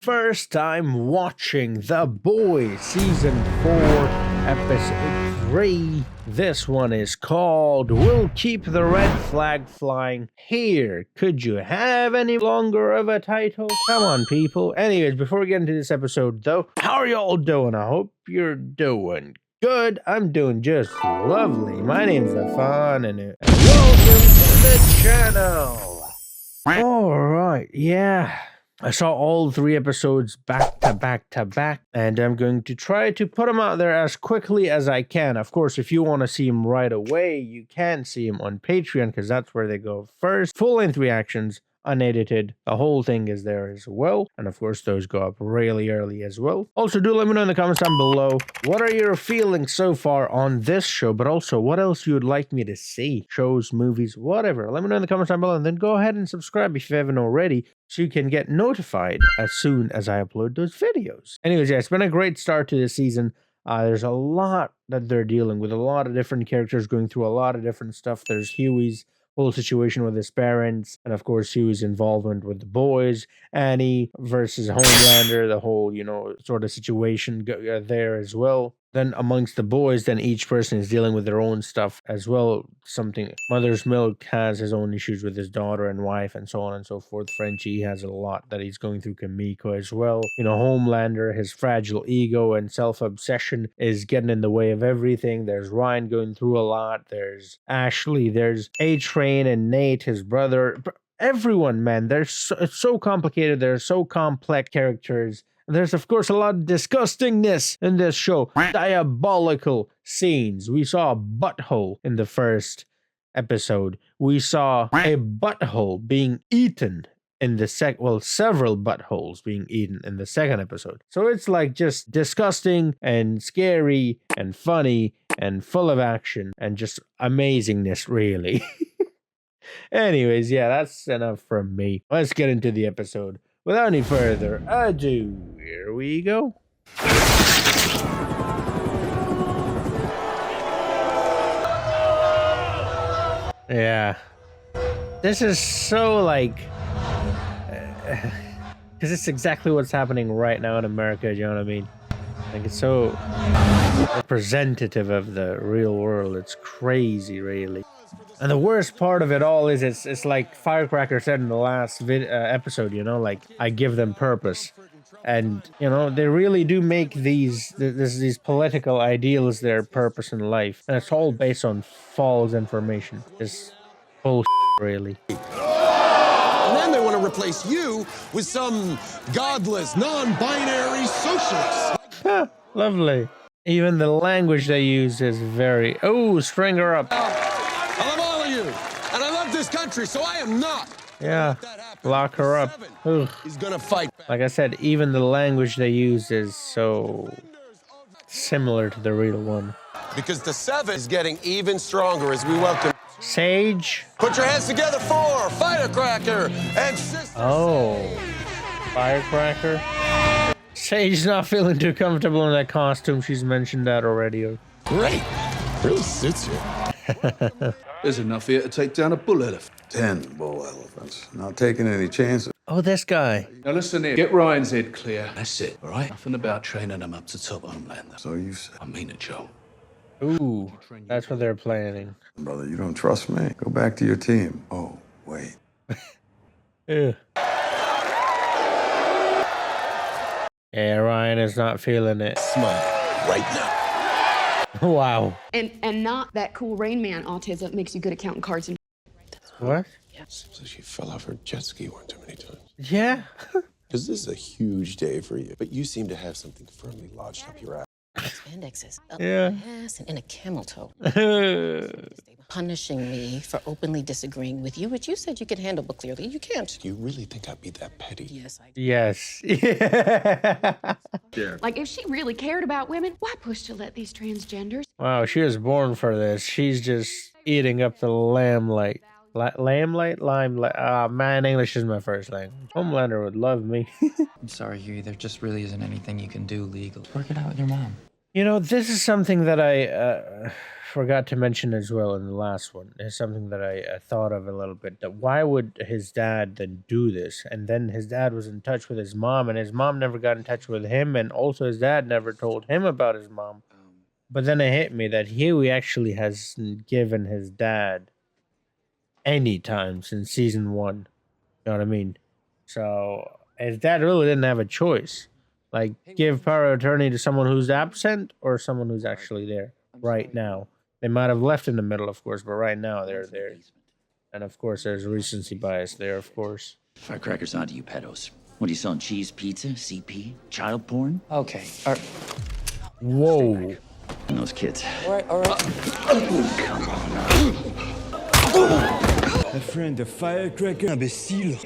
first time watching The Boys Season 4, Episode 3. This one is called We'll Keep the Red Flag Flying Here. Could you have any longer of a title? Come on, people. Anyways, before we get into this episode, though, how are y'all doing? I hope you're doing good. I'm doing just lovely. My name's Affan, and welcome to the channel. Alright, yeah. I saw all 3 episodes back to back, and I'm going to try to put them out there as quickly as I can. Of course, if you want to see them right away, you can see them on Patreon, because that's where they go first. Full-length reactions, unedited, the whole thing is there as well, and of course those go up really early as well. Also, do let me know in the comments down below, what are your feelings so far on this show, but also what else you would like me to see, shows, movies, whatever. Let me know in the comments down below, and then go ahead and subscribe if you haven't already, so you can get notified as soon as I upload those videos. Anyways, yeah, it's been a great start to this season. There's a lot that they're dealing with, a lot of different characters going through a lot of different stuff. There's Huey's whole situation with his parents, and of course Hugh's involvement with the boys, Annie versus Homelander, the whole, you know, sort of situation there as well. Then amongst the boys, then each person is dealing with their own stuff as well. Something, Mother's Milk has his own issues with his daughter and wife and so on and so forth. Frenchie has a lot that he's going through, Kamiko as well. You know, Homelander, his fragile ego and self-obsession is getting in the way of everything. There's Ryan going through a lot. There's Ashley. There's A-Train and Nate, his brother. Everyone, man, it's so complicated. They're so complex characters. There's, of course, a lot of disgustingness in this show. Diabolical scenes. We saw a butthole in the first episode. We saw a butthole being eaten in the several buttholes being eaten in the second episode. So it's like just disgusting and scary and funny and full of action and just amazingness, really. Anyways, yeah, that's enough from me. Let's get into the episode. Without any further ado, here we go. Yeah. This is so like... because it's exactly what's happening right now in America, you know what I mean? Like, it's so representative of the real world. It's crazy, really. And the worst part of it all is it's like Firecracker said in the last episode, you know, like, I give them purpose. And, you know, they really do make these political ideals their purpose in life. And it's all based on false information. It's bullshit, really. And then they want to replace you with some godless, non-binary socialist. Lovely. Even the language they use is very... Oh, string her up. I love all of you, and I love this country, so I am not. Yeah, lock her up. Ugh. He's gonna fight. Like I said, even the language they use is so similar to the real one. Because the 7 is getting even stronger as we welcome Sage. Put your hands together for Firecracker and Sister. Oh, Firecracker. Sage's not feeling too comfortable in that costume. She's mentioned that already. Great, really suits you. There's enough here to take down a bull elephant. 10 bull elephants. Not taking any chances. Oh, this guy. Now listen here. Get Ryan's head clear. That's it, all right? Nothing about training him up to top Homelander. So you said. I mean it, Joe. Ooh, that's what they're planning. Brother, you don't trust me? Go back to your team. Oh, wait. Yeah, Ryan is not feeling it. Smile right now. Wow. And not that cool Rain Man autism makes you good at counting cards and... What? Seems like she fell off her jet ski one too many times. Yeah. Because this is a huge day for you, but you seem to have something firmly lodged up your ass. Appendixes up Yeah. my ass and in a camel toe. Punishing me for openly disagreeing with you, which you said you could handle, but clearly you can't. You really think I'd be that petty? Yes, I do. Yes. Yeah. Like, if she really cared about women, why push to let these transgenders? Wow, she was born for this. She's just eating up the lamplight. Limelight? Man, English is my first language. Homelander would love me. I'm sorry, Huey. There just really isn't anything you can do legal. Work it out with your mom. You know, this is something that I forgot to mention as well in the last one. It's something that I thought of a little bit. That why would his dad then do this? And then his dad was in touch with his mom, and his mom never got in touch with him, and also his dad never told him about his mom. But then it hit me that Huey actually hasn't given his dad any time since season 1. You know what I mean? So his dad really didn't have a choice. Like, give power of attorney to someone who's absent or someone who's actually there right now. They might have left in the middle, of course, but right now they're there. And of course, there's recency bias there, of course. Firecrackers onto you pedos. What are you selling? Cheese, pizza, CP, child porn? Okay. Whoa. And those kids. All right. Come on now. My friend, the firecracker imbecile.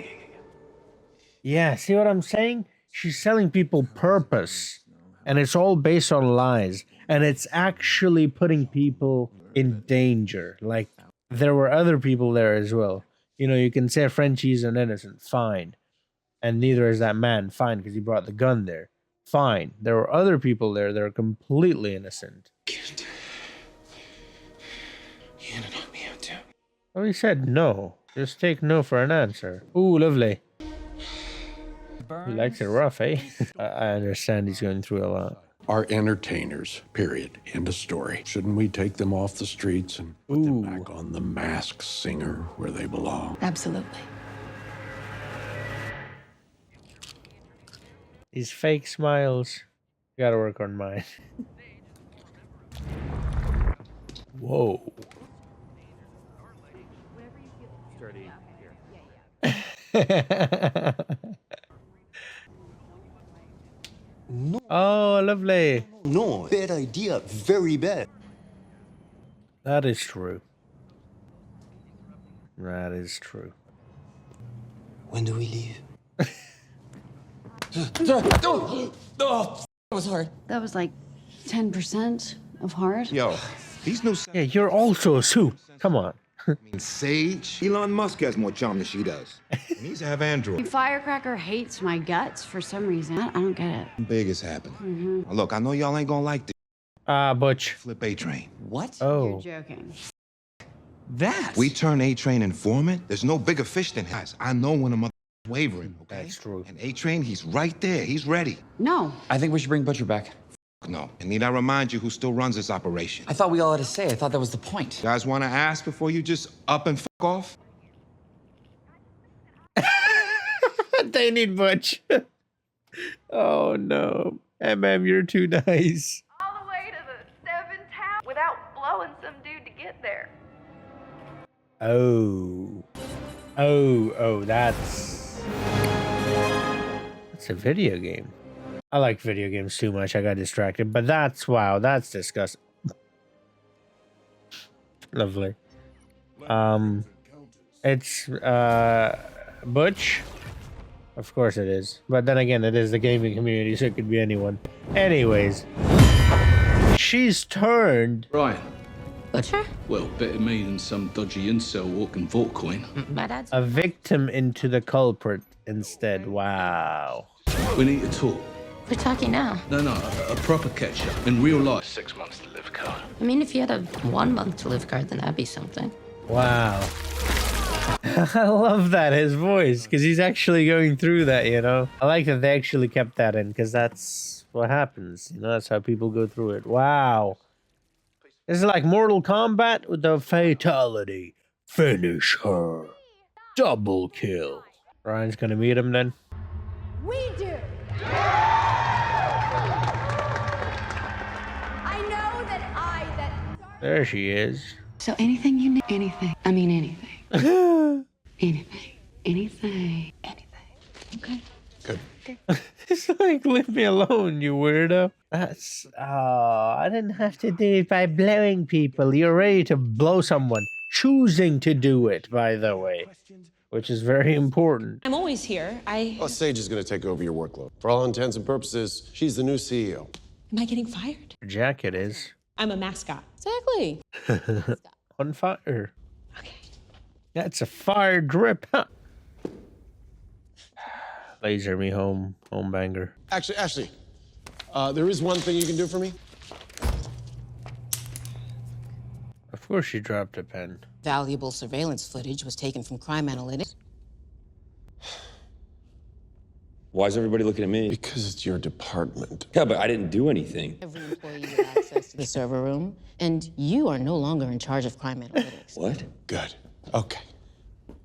Yeah, see what I'm saying? She's selling people purpose, and it's all based on lies, and it's actually putting people in danger. Like, there were other people there as well. You know, you can say Frenchie's an innocent, fine. And neither is that man, fine, because he brought the gun there. Fine. There were other people there that are completely innocent. You handed on me out too. Well, he said no. Just take no for an answer. Ooh, lovely. He likes it rough, eh? I understand he's going through a lot. Are entertainers, period. End of story. Shouldn't we take them off the streets and put them back on the Masked Singer where they belong? Absolutely. These fake smiles. Gotta work on mine. Whoa. Oh, lovely. No, bad idea. Very bad. That is true. That is true. When do we leave? That was hard. That was like 10% of hard. Yo, these new Yeah, you're also a soup. Come on. Sage. Elon Musk has more charm than she does. He needs to have Android. Firecracker hates my guts for some reason. I don't get it. Big is happening. Now, look, I know y'all ain't gonna like this. Butch. Flip A-Train. What? Oh. You're joking. That? We turn A-Train informant. There's no bigger fish than us. I know when a mother wavering, okay? That's true. And A-Train, he's right there. He's ready. No. I think we should bring Butcher back. No. And need I remind you who still runs this operation? I thought we all had a say. I thought that was the point. You guys want to ask before you just up and fuck off? They need Butch. Oh no. you're too nice. All the way to the 7 Towers without blowing some dude to get there. Oh. That's a video game. I like video games too much. I got distracted, but wow, that's disgusting. Lovely. It's Butch. Of course it is. But then again, it is the gaming community, so it could be anyone. Anyways, she's turned. Right. Butcher? Well, better me than some dodgy incel walking VoughtCoin. My dad's... A victim into the culprit instead. Wow. We need to talk. We're talking now. No, a proper catch-up in real life. 6 months to live card. I mean, if you had a 1 month to live card, then that'd be something. Wow. I love that, his voice, because he's actually going through that, you know? I like that they actually kept that in, because that's what happens. You know, that's how people go through it. Wow. This is like Mortal Kombat with the fatality. Finish her. Double kill. Ryan's gonna meet him then? We do. I know that There she is. So anything you need, anything. I mean anything. Anything. Okay. Good. It's like, leave me alone, you weirdo. That's, I didn't have to do it by blowing people. You're ready to blow someone. Choosing to do it, by the way. Which is very important. I'm always here. Well, Sage is going to take over your workload. For all intents and purposes, she's the new CEO. Am I getting fired? Her jacket is. I'm a mascot. Exactly. On fire. Okay. That's a fire drip, huh? Laser me home banger. Actually, there is one thing you can do for me. course she dropped a pen. Valuable surveillance footage was taken from crime analytics. Why is everybody looking at me? Because it's your department. Yeah, but I didn't do anything. Every employee with access to the server room, and you are no longer in charge of crime analytics. What? Good. Okay.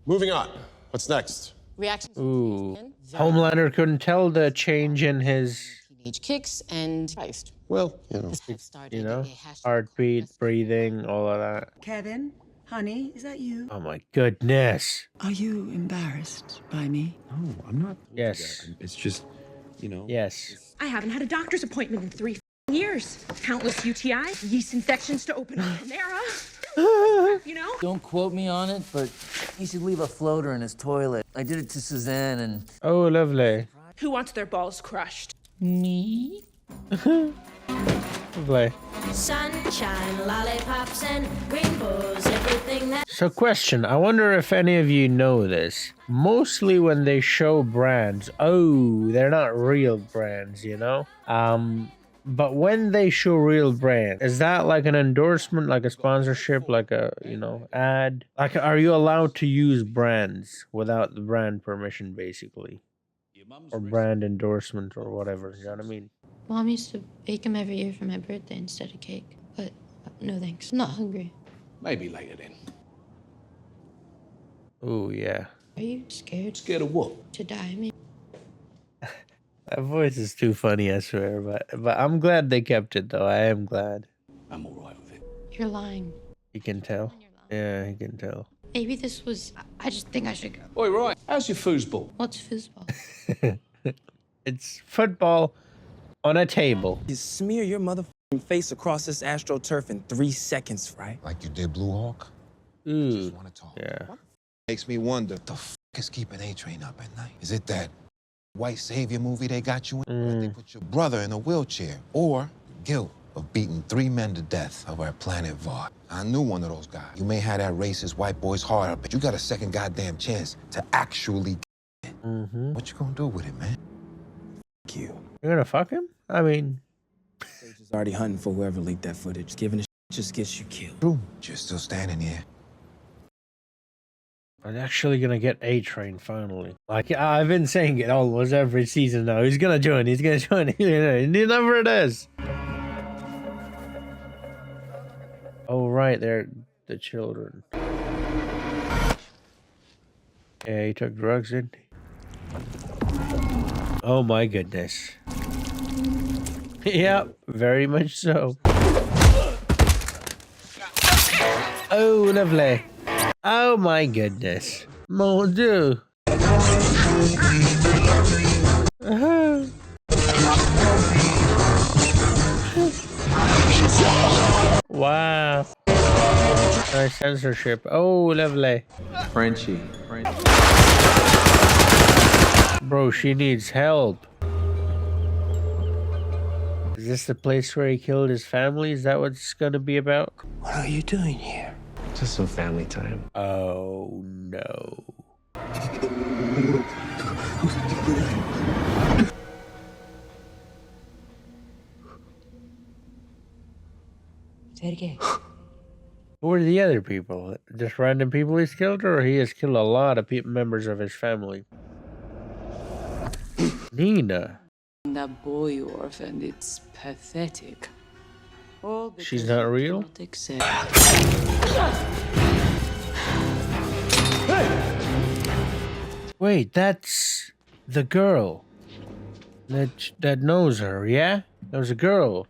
Moving on. What's next? Reactions. Ooh. Homelander couldn't tell the change in his, Teenage kicks and Christ. Well, you know. you know, heartbeat, breathing, all of that. Kevin, honey, is that you? Oh my goodness. Are you embarrassed by me? No, I'm not. Yes. It's just, you know. Yes. I haven't had a doctor's appointment in 3 years. Countless UTIs, yeast infections to open up Panera. You know? Don't quote me on it, but he should leave a floater in his toilet. I did it to Suzanne and... Oh, lovely. Who wants their balls crushed? Me? Lovely. Sunshine, lollipops, and rainbows, everything that... So question, I wonder if any of you know this. Mostly when they show brands, oh, they're not real brands, you know? But when they show real brands, is that like an endorsement, like a sponsorship, like a, you know, ad? Like, are you allowed to use brands without the brand permission, basically? Or brand endorsement or whatever, you know what I mean? Mom used to bake them every year for my birthday instead of cake. But no thanks. I'm not hungry. Maybe later then. Oh, yeah. Are you scared? Scared of what? To die, maybe? That voice is too funny, I swear. But I'm glad they kept it, though. I am glad. I'm all right with it. You're lying. He can tell. Yeah, he can tell. Maybe this was... I just think I should go. Oi, right. How's your foosball? What's foosball? It's football on a table. You smear your motherfucking face across this astroturf in 3 seconds, right? Like you did Blue Hawk? Ooh, Just want to talk. yeah. Makes me wonder, the f is keeping A-Train up at night? Is it that white savior movie they got you in? Or they put your brother in a wheelchair? Or guilt of beating 3 men to death over at Planet Vought? I knew one of those guys. You may have that racist white boy's heart, but you got a second goddamn chance to actually get it. What you gonna do with it, man? Fuck you. You're gonna fuck him? I mean... He's already hunting for whoever leaked that footage. Giving a just gets you killed. True. Just still standing here. I'm actually gonna get A-Train finally. Like, I've been saying it almost every season now. He's gonna join. He's gonna join. Never it is. Oh, right. They're the children. Yeah, he took drugs, didn't he? Oh, my goodness. Yep, very much so. Oh, lovely. Oh my goodness. Mon Dieu. Wow. Nice censorship. Oh, lovely. Frenchie. Bro, she needs help. Is this the place where he killed his family? Is that what it's gonna be about? What are you doing here? Just some family time. Oh no. Say it again. Who are the other people? Just random people he's killed, or he has killed a lot of members of his family? Nina. That boy you orphaned, it's pathetic. All She's not real? Wait, that's the girl that knows her, yeah? That was a girl.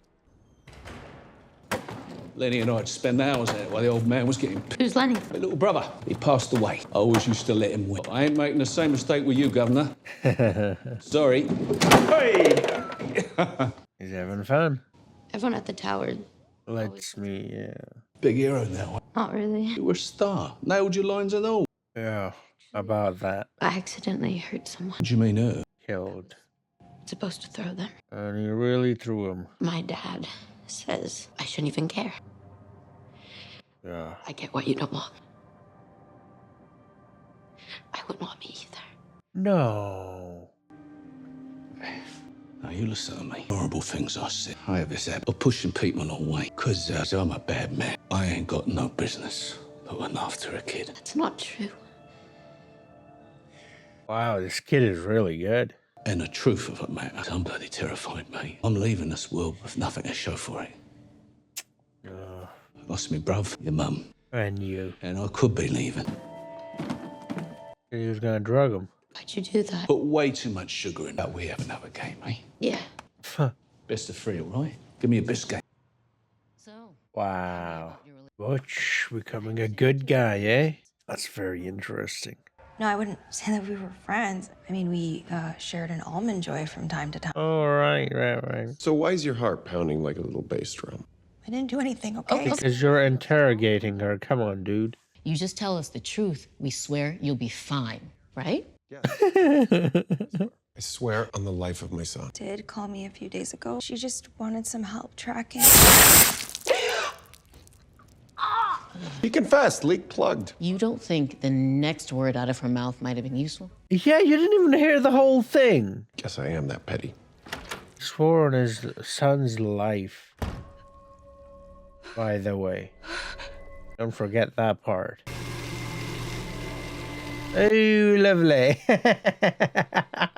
Lenny and I'd spend hours there while the old man was getting... Who's Lenny? My little brother. He passed away. I always used to let him win. I ain't making the same mistake with you, Governor. Sorry. Hey! He's having fun. Everyone at the tower. Lets me, yeah. Big hero now. Not really. You were a star. Nailed your lines and all. Yeah, about that. I accidentally hurt someone. What do you mean hurt? Killed. Supposed to throw them. And he really threw him. My dad says I shouldn't even care. Yeah. I get what you don't want. I wouldn't want me either. No. I Now, you listen to me. Horrible things I said. I have this habit of pushing people away because I'm a bad man. I ain't got no business looking after a kid. That's not true. Wow, this kid is really good. And the truth of it matter, I'm bloody terrified, mate. I'm leaving this world with nothing to show for it. I lost me bruv, your mum. And you. And I could be leaving. He was gonna drug him. Why'd you do that? Put way too much sugar in that. We have another game, eh? Yeah. Best of three, all right? Give me a biscuit. Wow. Butch becoming a good guy, eh? That's very interesting. No, I wouldn't say that we were friends. I mean, we shared an almond joy from time to time. Oh, right. So why is your heart pounding like a little bass drum? I didn't do anything, okay? Because you're interrogating her. Come on, dude. You just tell us the truth. We swear you'll be fine, right? I swear on the life of my son. Did call me a few days ago. She just wanted some help tracking. He confessed, leak plugged. You don't think the next word out of her mouth might have been useful? Yeah, you didn't even hear the whole thing. Guess I am that petty. He swore on his son's life. By the way. Don't forget that part. Oh, lovely. I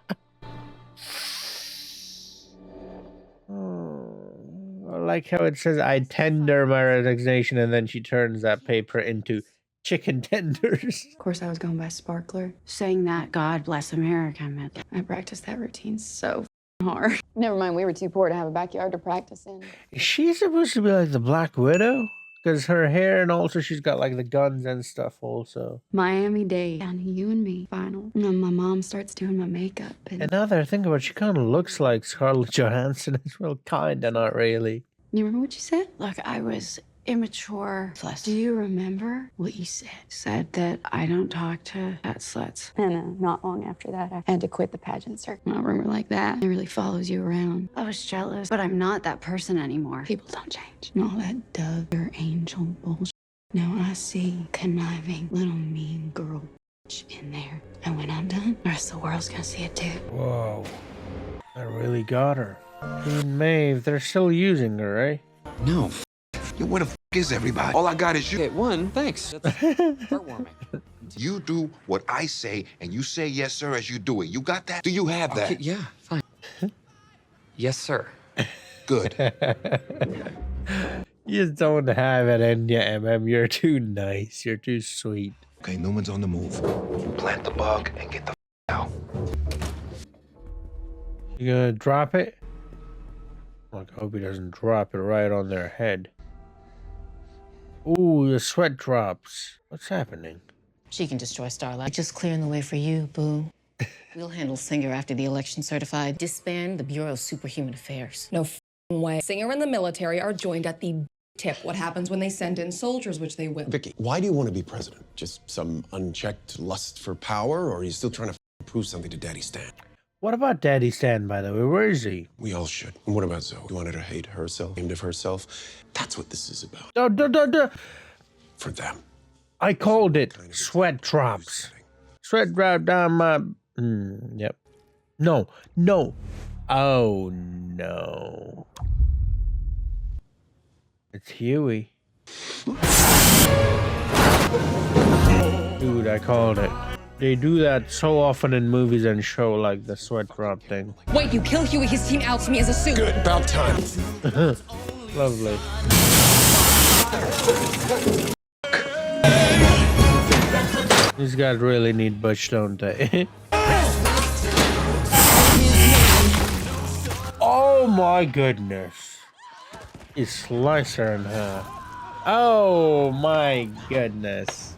like how it says, I tender my resignation, and then she turns that paper into chicken tenders. Of course, I was going by Sparkler. Saying that God bless America meant I practiced that routine so hard. Never mind, we were too poor to have a backyard to practice in. Is she supposed to be like the Black Widow? Because her hair, and also she's got like the guns and stuff also. Miami-Dade, down to you and me, final. And then my mom starts doing my makeup. And now that I think about it, she kind of looks like Scarlett Johansson as well. Kind of, not really. You remember what you said? Look, I was immature. Plus, do you remember what you said? Said that I don't talk to fat sluts. And not long after that, I had to quit the pageant circuit. A rumor like that, it really follows you around. I was jealous, but I'm not that person anymore. People don't change. And all that dove or angel bullshit. Now I see conniving little mean girl in there. And when I'm done, the rest of the world's gonna see it too. Whoa. I really got her. Queen Maeve, they're still using her, eh? No. Yo, where the is everybody? All I got is you. Okay, one, thanks. That's heartwarming. You do what I say, and you say yes, sir, as you do it. You got that? Do you have that? Okay, yeah, fine. Yes, sir. Good. You just don't have it in you, MM. You're too nice. You're too sweet. Okay, Newman's on the move. Plant the bug and get the out. You gonna drop it? Like, I hope he doesn't drop it right on their head. Ooh, the sweat drops. What's happening? She can destroy Starlight. Just clearing the way for you, boo. We'll handle Singer after the election certified. Disband the Bureau of Superhuman Affairs. No way. Singer and the military are joined at the tip. What happens when they send in soldiers, which they will? Vicky, why do you want to be president? Just some unchecked lust for power, or are you still trying to prove something to Daddy Stan? What about Daddy Stan, by the way? Where is he? We all should. And what about Zoe? You wanted her to hate herself, aimed of herself? That's what this is about. For them. I called it sweat drops. Sweat drop down my... yep. No. Oh, no. It's Huey. Dude, I called it. They do that so often in movies and show, like the sweat drop thing. Wait, you kill Huey, his team outs me as a suit. Good, about time. Lovely. These guys really need Butch, don't they? Oh my goodness. He sliced her in half. Oh my goodness.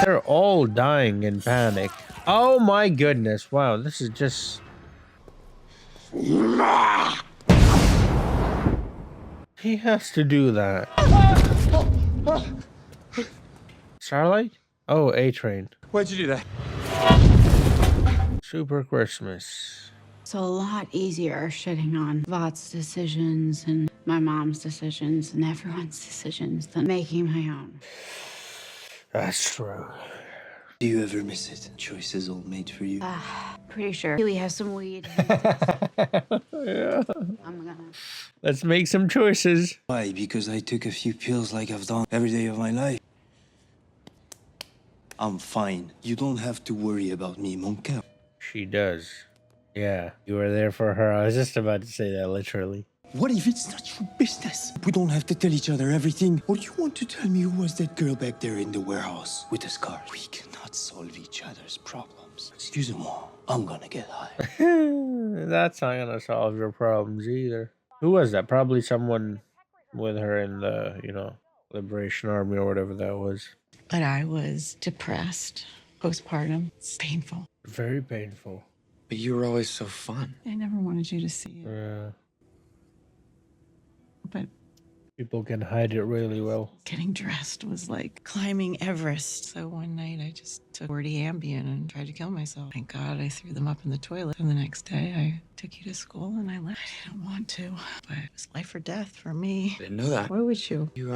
They're all dying in panic. Oh my goodness. Wow, this is just... He has to do that. Starlight? Oh, A-Train. Why'd you do that? Super Christmas. It's a lot easier shitting on Vought's decisions and my mom's decisions and everyone's decisions than making my own. That's true. Do you ever miss it? Choices all made for you. Pretty sure Peele has some weed. Yeah. I'm gonna. Let's make some choices. Why? Because I took a few pills like I've done every day of my life. I'm fine. You don't have to worry about me, mon cœur. She does. Yeah, you were there for her. I was just about to say that literally. What if it's not your business? We don't have to tell each other everything. Or you want to tell me who was that girl back there in the warehouse with the scar? We cannot solve each other's problems. Excusez-moi, I'm gonna get high. That's not gonna solve your problems either. Who was that? Probably someone with her in the, Liberation Army or whatever that was. But I was depressed. Postpartum. It's painful. Very painful. But you were always so fun. I never wanted you to see it. Yeah. But People can hide it really well. getting dressed was like climbing Everest. So one night I just took 40 Ambien and tried to kill myself. Thank God I threw them up in the toilet. And the next day I took you to school and I left. I didn't want to, but it was life or death for me. I didn't know that. Why would you? You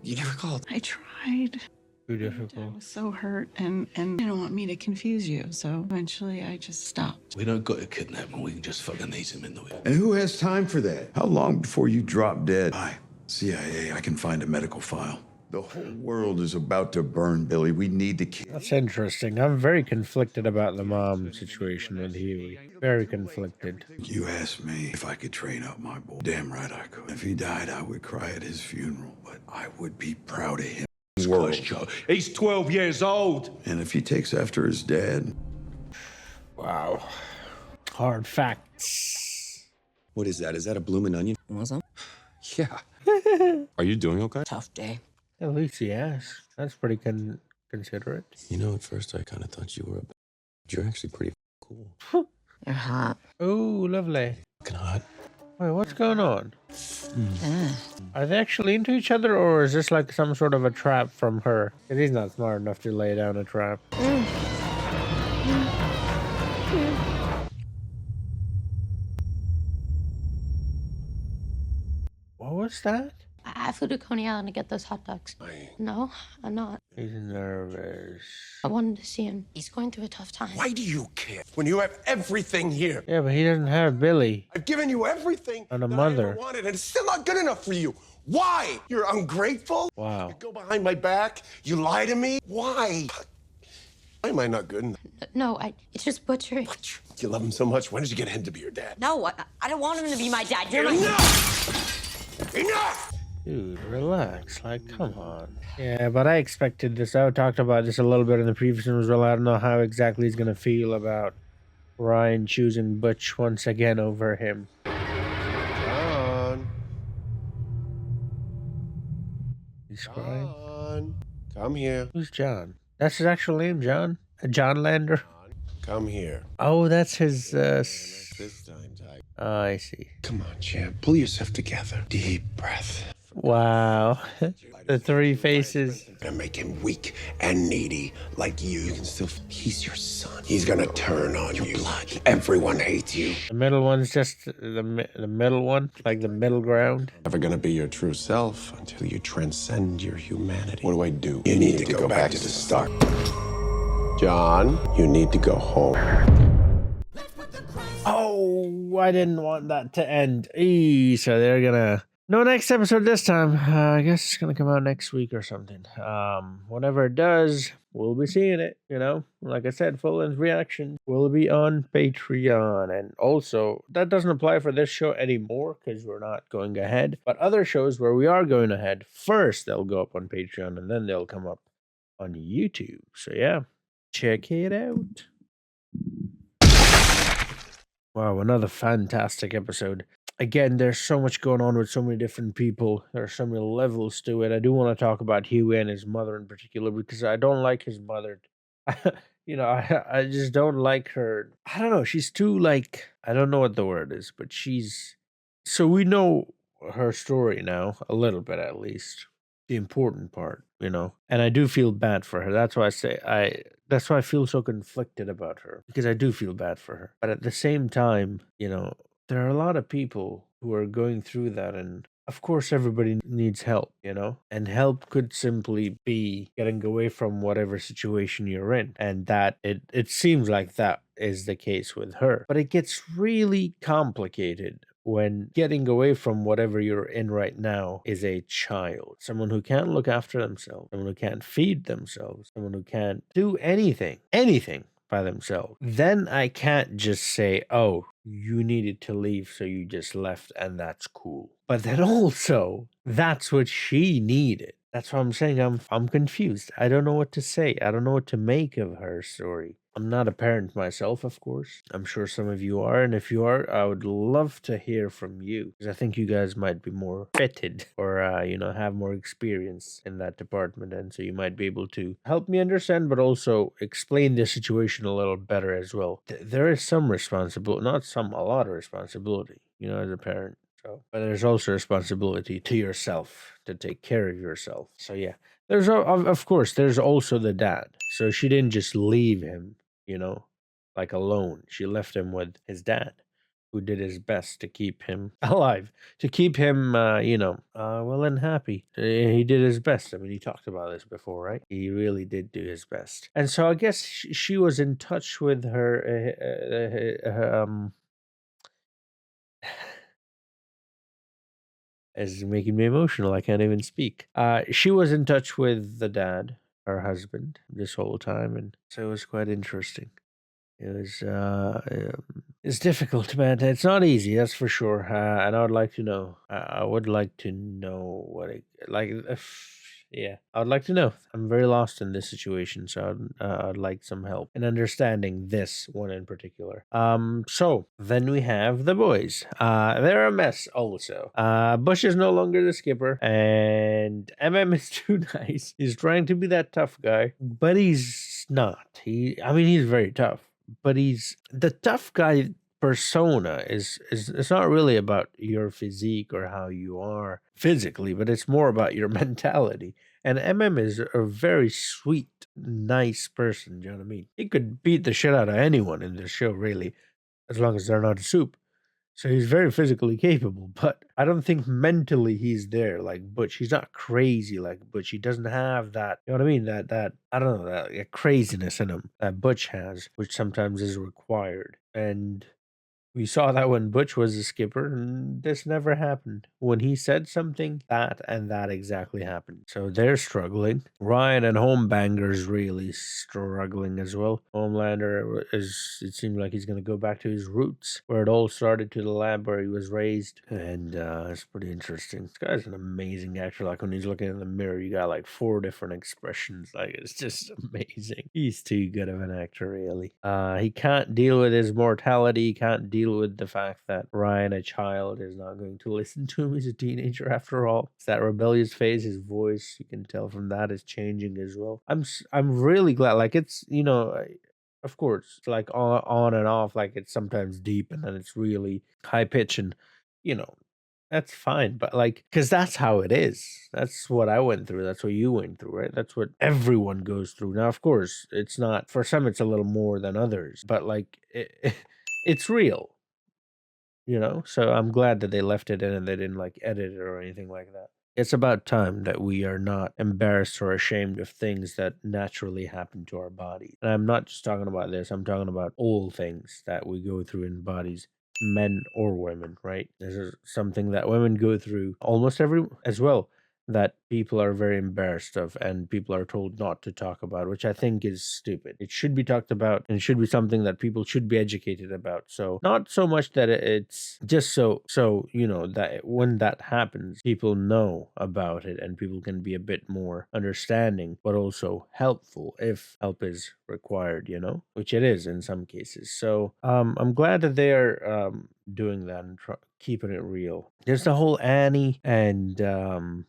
never called. I tried. Too I difficult. was so hurt and you didn't want me to confuse you. So eventually I just stopped. We don't got to kidnap him. We can just fucking ease him in the wheel. And who has time for that? How long before you drop dead? Hi, CIA, I can find a medical file. The whole world is about to burn, Billy. We need to kill. That's interesting. I'm very conflicted about the mom situation with Huey. Very conflicted. You asked me if I could train up my boy. Damn right I could. If he died, I would cry at his funeral, but I would be proud of him. He's 12 years old. And if he takes after his dad. Wow. Hard facts. What is that? Is that a bloomin' onion? Yeah. Are you doing okay? Tough day. At least he asked. That's pretty considerate. You know, at first I kind of thought you were you're actually pretty cool. You're hot. Oh, lovely. Fucking hot. Wait, what's going on? Are they actually into each other, or is this like some sort of a trap from her? Because he's not smart enough to lay down a trap. What was that? I flew to Coney Island to get those hot dogs. No, I'm not. He's nervous. I wanted to see him. He's going through a tough time. Why do you care when you have everything here? Yeah, but he doesn't have Billy. I've given you everything And a that I mother. ever wanted, and it's still not good enough for you. Why? You're ungrateful? Wow. You go behind my back? You lie to me? Why? Why am I not good enough? No, it's just butchering. You love him so much. When did you get him to be your dad? No, I don't want him to be my dad. You're my... Enough! Enough! Dude, relax. Like, come on. Yeah, but I expected this. I talked about this a little bit in the previous one as well. I don't know how exactly he's going to feel about Ryan choosing Butch once again over him. John. He's crying. John. Come here. Who's John? That's his actual name, John? John Lander? Come here. Oh, that's his, This time, Ty. Oh, I see. Come on, champ. Pull yourself together. Deep breath. Wow. The three faces. Gonna make him weak and needy like you. You can still. He's your son. He's gonna turn on you. Blood. Everyone hates you. The middle one's just the middle one, like the middle ground. Never gonna be your true self until you transcend your humanity. What do? You need to go back to the start. John, you need to go home. Oh, I didn't want that to end. So they're gonna... No next episode this time. I guess it's gonna come out next week or something. Whenever it does, we'll be seeing it, Like I said, full-length reaction will be on Patreon. And also, that doesn't apply for this show anymore because we're not going ahead. But other shows where we are going ahead, first they'll go up on Patreon and then they'll come up on YouTube. So yeah, check it out. Wow, another fantastic episode. Again, there's so much going on with so many different people. There are so many levels to it. I do want to talk about Huey and his mother in particular because I don't like his mother. I just don't like her. I don't know. She's too I don't know what the word is, but she's... So we know her story now, a little bit at least. The important part, And I do feel bad for her. That's why that's why I feel so conflicted about her. Because I do feel bad for her. But at the same time, there are a lot of people who are going through that, and of course, everybody needs help, you know? And help could simply be getting away from whatever situation you're in. And that it seems like that is the case with her. But it gets really complicated when getting away from whatever you're in right now is a child, someone who can't look after themselves, someone who can't feed themselves, someone who can't do anything by themselves. Then I can't just say, oh, you needed to leave, so you just left, and that's cool. But then also, that's what she needed. That's what I'm saying. I'm confused. I don't know what to say. I don't know what to make of her story. I'm not a parent myself, of course. I'm sure some of you are, and if you are, I would love to hear from you, because I think you guys might be more fitted or have more experience in that department, and so you might be able to help me understand, but also explain the situation a little better as well. There is some responsibility, not some, a lot of responsibility, as a parent. So, but there's also responsibility to yourself to take care of yourself. So yeah, there's of course there's also the dad. So she didn't just leave him, like alone. She left him with his dad, who did his best to keep him alive, to keep him, well and happy. He did his best. I mean, he talked about this before, right? He really did do his best. And so I guess she was in touch with her, It's making me emotional. I can't even speak. She was in touch with the dad, her husband, this whole time, and so it was quite interesting. It was it's difficult, man. It's not easy, that's for sure. And I would like to know. I would like to know what it like. Yeah, I would like to know. I'm very lost in this situation, so I'd like some help in understanding this one in particular. So then we have the boys. They're a mess also. Bush is no longer the skipper, and is too nice. He's trying to be that tough guy, but he's not. He's very tough, but he's the tough guy persona is it's not really about your physique or how you are physically, but it's more about your mentality. And is a very sweet, nice person. You know what I mean? He could beat the shit out of anyone in this show, really, as long as they're not a soup. So he's very physically capable, but I don't think mentally he's there like Butch. He's not crazy like Butch. He doesn't have that, you know what I mean? That I don't know, that craziness in him that Butch has, which sometimes is required. And we saw that when Butch was a skipper, and this never happened. When he said something, that and that exactly happened. So they're struggling. Ryan and Homebanger's really struggling as well. Homelander it seems like he's going to go back to his roots, where it all started, to the lab where he was raised. And it's pretty interesting. This guy's an amazing actor. Like when he's looking in the mirror, you got like 4 different expressions. Like it's just amazing. He's too good of an actor, really. He can't deal with his mortality. He can't deal with the fact that Ryan, a child, is not going to listen to him. He's a teenager after all. It's that rebellious phase. His voice, you can tell from that, is changing as well. I'm really glad. Like it's of course, it's like on and off. Like it's sometimes deep and then it's really high pitch, and that's fine. But like, because that's how it is. That's what I went through. That's what you went through, right? That's what everyone goes through. Now, of course, it's not, for some, it's a little more than others, but like it's real. So I'm glad that they left it in and they didn't like edit it or anything like that. It's about time that we are not embarrassed or ashamed of things that naturally happen to our bodies. And I'm not just talking about this, I'm talking about all things that we go through in bodies, men or women, right? This is something that women go through almost every as well, that people are very embarrassed of and people are told not to talk about, which I think is stupid. It should be talked about, and it should be something that people should be educated about. So not so much that it's just so that when that happens, people know about it and people can be a bit more understanding, but also helpful if help is required, which it is in some cases. So I'm glad that they are doing that and keeping it real. There's the whole Annie and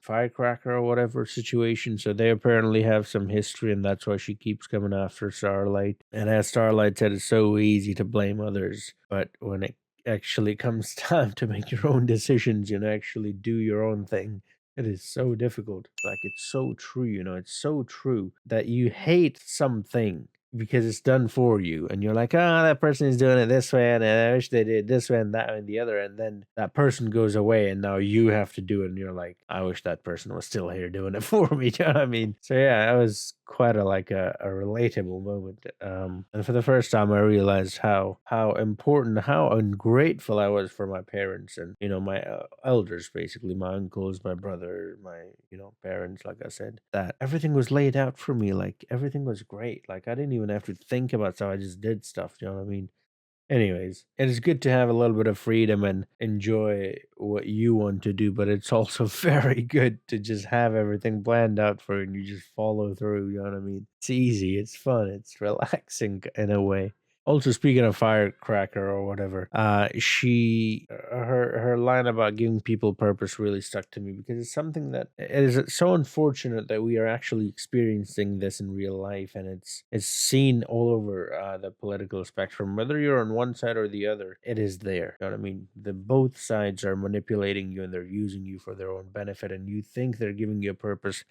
Firecracker or whatever situation. So they apparently have some history, and that's why she keeps coming after Starlight. And as Starlight said, it's so easy to blame others, but when it actually comes time to make your own decisions and actually do your own thing, it is so difficult. Like, it's so true, it's so true that you hate something because it's done for you, and you're like, ah, that person is doing it this way, and I wish they did this way and that and the other, and then that person goes away, and now you have to do it, and you're like, I wish that person was still here doing it for me. Do you know what I mean? So yeah, that was quite a relatable moment. And for the first time, I realized how important, how ungrateful I was for my parents, and my elders, basically my uncles, my brother, my parents. Like I said, that everything was laid out for me. Like everything was great. Like I didn't even have to think about stuff. I just did stuff. Do you know what I mean? Anyways, it is good to have a little bit of freedom and enjoy what you want to do, but it's also very good to just have everything planned out for you and you just follow through. You know what I mean? It's easy, it's fun, it's relaxing in a way. Also, speaking of firecracker or whatever, her line about giving people purpose really stuck to me, because it's something that it is so unfortunate that we are actually experiencing this in real life, and it's seen all over the political spectrum. Whether you're on one side or the other, it is there. You know what I mean? Both sides are manipulating you and they're using you for their own benefit, and you think they're giving you a purpose.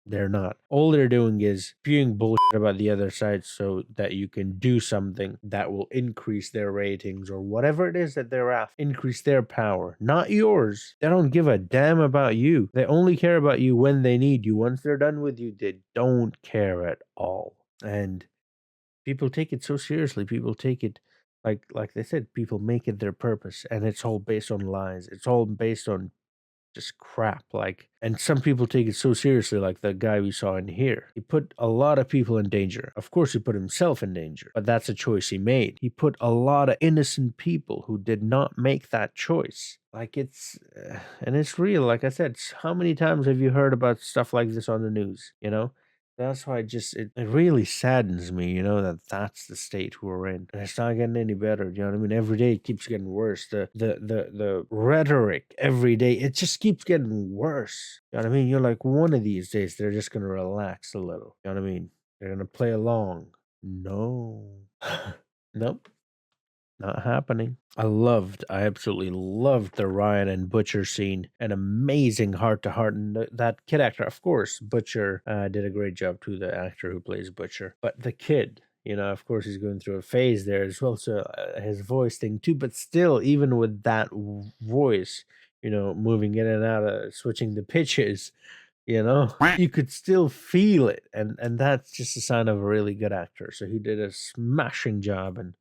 They're not. All they're doing is spewing bullshit about the other side so that you can do something that will increase their ratings or whatever it is that they're after. Increase their power, not yours. They don't give a damn about you. They only care about you when they need you. Once they're done with you, they don't care at all. And people take it so seriously. People take it like they said, people make it their purpose, and it's all based on lies. It's all based on just crap. And some people take it so seriously, like the guy we saw in here. He put a lot of people in danger. Of course, he put himself in danger, but that's a choice he made. He put a lot of innocent people who did not make that choice. And it's real. Like I said, how many times have you heard about stuff like this on the news? That's why it really saddens me, that that's the state we're in. And it's not getting any better. You know what I mean? Every day it keeps getting worse. The rhetoric every day, it just keeps getting worse. You know what I mean? You're like, one of these days they're just gonna relax a little. You know what I mean? They're gonna play along. No. Nope. Not happening. I absolutely loved the Ryan and Butcher scene. An amazing heart-to-heart. And that kid actor, of course, Butcher did a great job too, the actor who plays Butcher. But the kid, of course, he's going through a phase there as well. So his voice thing too. But still, even with that voice, moving in and out, switching the pitches, you could still feel it, and that's just a sign of a really good actor. So he did a smashing job, and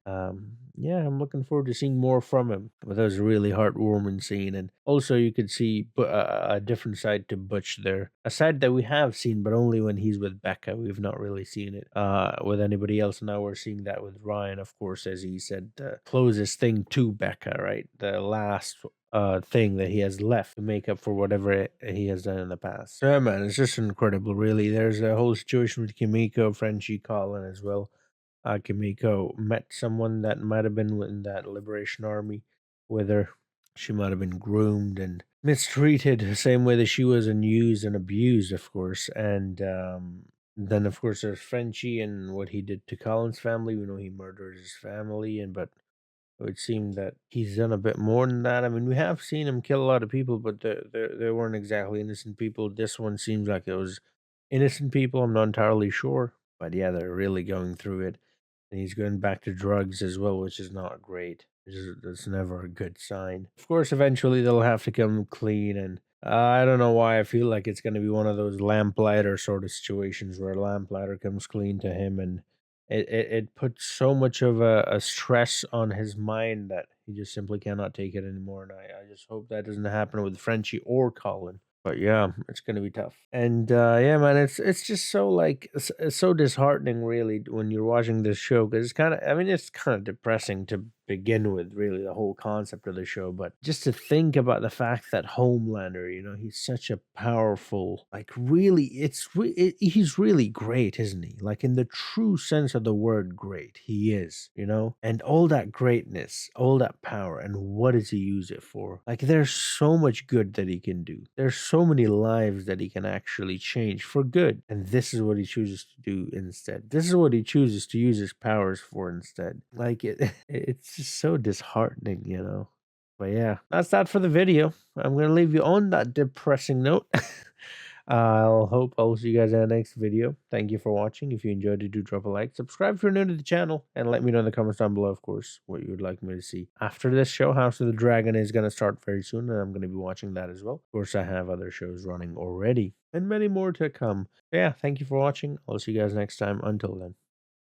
yeah, I'm looking forward to seeing more from him. But that was a really heartwarming scene, and also you could see a different side to Butch there, a side that we have seen, but only when he's with Becca. We've not really seen it with anybody else. Now we're seeing that with Ryan, of course, as he said, the closest thing to Becca, right? The last thing that he has left to make up for whatever he has done in the past. So, yeah, man, it's just incredible, really. There's a whole situation with Kimiko, Frenchie, Colin as well. Kimiko met someone that might have been in that Liberation Army with her. She might have been groomed and mistreated the same way that she was, and used and abused, of course. And then, of course, there's Frenchie and what he did to Colin's family. We know he murdered his family, but it would seem that he's done a bit more than that. I mean, we have seen him kill a lot of people, but they weren't exactly innocent people. This one seems like it was innocent people. I'm not entirely sure. But yeah, they're really going through it. And he's going back to drugs as well, which is not great. That's never a good sign. Of course, eventually they'll have to come clean. And I don't know why I feel like it's going to be one of those Lamplighter sort of situations where Lamplighter comes clean to him, and it puts so much of a stress on his mind that he just simply cannot take it anymore. And I just hope that doesn't happen with Frenchie or Colin. But yeah, it's gonna be tough. And yeah, man, it's just so it's so disheartening, really, when you're watching this show, because it's kind of depressing to begin with, really, the whole concept of the show. But just to think about the fact that Homelander, he's such a powerful, really, he's really great, isn't he? Like, in the true sense of the word great, he is, and all that greatness, all that power, and what does he use it for? Like, there's so much good that he can do. There's so many lives that he can actually change for good. And this is what he chooses to do instead. This is what he chooses to use his powers for instead. Like, it's just so disheartening. But yeah, that's that for the video. I'm going to leave you on that depressing note. I'll see you guys in the next video. Thank you for watching. If you enjoyed it, do drop a like. Subscribe if you're new to the channel. And let me know in the comments down below, of course, what you would like me to see. After this show, House of the Dragon is going to start very soon. And I'm going to be watching that as well. Of course, I have other shows running already. And many more to come. So yeah, thank you for watching. I'll see you guys next time. Until then,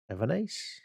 have a nice